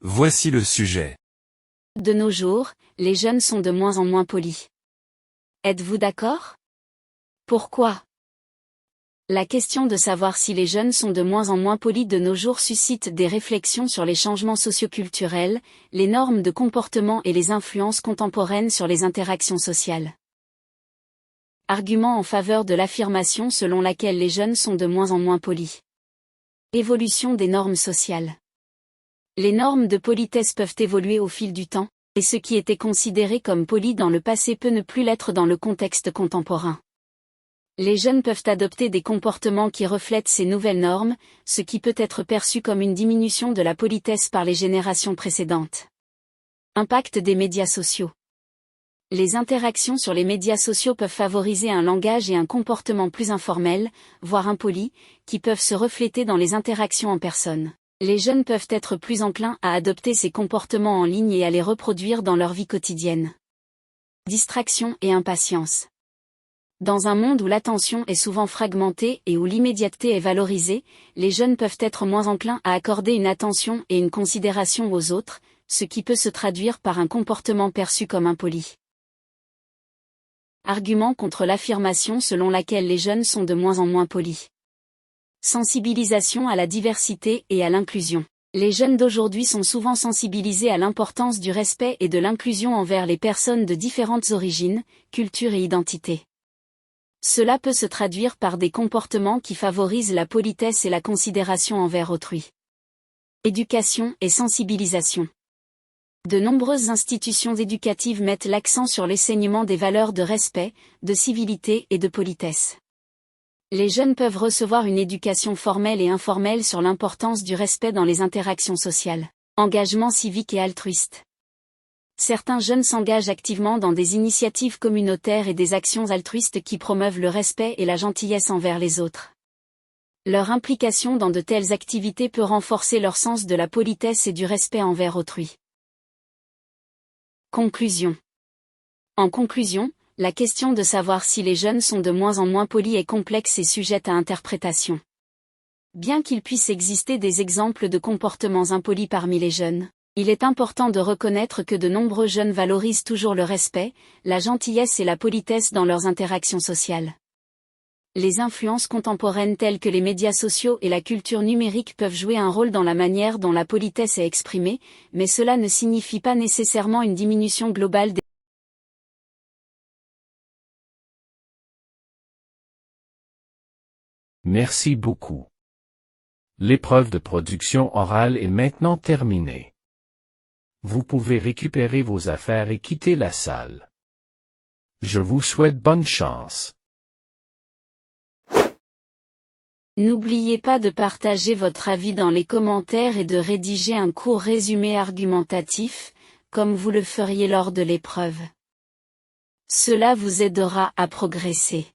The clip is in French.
Voici le sujet. De nos jours, les jeunes sont de moins en moins polis. Êtes-vous d'accord? Pourquoi? La question de savoir si les jeunes sont de moins en moins polis de nos jours suscite des réflexions sur les changements socioculturels, les normes de comportement et les influences contemporaines sur les interactions sociales. Argument en faveur de l'affirmation selon laquelle les jeunes sont de moins en moins polis. Évolution des normes sociales. Les normes de politesse peuvent évoluer au fil du temps, et ce qui était considéré comme poli dans le passé peut ne plus l'être dans le contexte contemporain. Les jeunes peuvent adopter des comportements qui reflètent ces nouvelles normes, ce qui peut être perçu comme une diminution de la politesse par les générations précédentes. Impact des médias sociaux. Les interactions sur les médias sociaux peuvent favoriser un langage et un comportement plus informels, voire impolis, qui peuvent se refléter dans les interactions en personne. Les jeunes peuvent être plus enclins à adopter ces comportements en ligne et à les reproduire dans leur vie quotidienne. Distraction et impatience. Dans un monde où l'attention est souvent fragmentée et où l'immédiateté est valorisée, les jeunes peuvent être moins enclins à accorder une attention et une considération aux autres, ce qui peut se traduire par un comportement perçu comme impoli. Argument contre l'affirmation selon laquelle les jeunes sont de moins en moins polis. Sensibilisation à la diversité et à l'inclusion. Les jeunes d'aujourd'hui sont souvent sensibilisés à l'importance du respect et de l'inclusion envers les personnes de différentes origines, cultures et identités. Cela peut se traduire par des comportements qui favorisent la politesse et la considération envers autrui. Éducation et sensibilisation. De nombreuses institutions éducatives mettent l'accent sur l'enseignement des valeurs de respect, de civilité et de politesse. Les jeunes peuvent recevoir une éducation formelle et informelle sur l'importance du respect dans les interactions sociales. Engagement civique et altruiste. Certains jeunes s'engagent activement dans des initiatives communautaires et des actions altruistes qui promeuvent le respect et la gentillesse envers les autres. Leur implication dans de telles activités peut renforcer leur sens de la politesse et du respect envers autrui. Conclusion. En conclusion, la question de savoir si les jeunes sont de moins en moins polis est complexe et sujette à interprétation. Bien qu'il puisse exister des exemples de comportements impolis parmi les jeunes, il est important de reconnaître que de nombreux jeunes valorisent toujours le respect, la gentillesse et la politesse dans leurs interactions sociales. Les influences contemporaines telles que les médias sociaux et la culture numérique peuvent jouer un rôle dans la manière dont la politesse est exprimée, mais cela ne signifie pas nécessairement une diminution globale des Merci beaucoup. L'épreuve de production orale est maintenant terminée. Vous pouvez récupérer vos affaires et quitter la salle. Je vous souhaite bonne chance. N'oubliez pas de partager votre avis dans les commentaires et de rédiger un court résumé argumentatif, comme vous le feriez lors de l'épreuve. Cela vous aidera à progresser.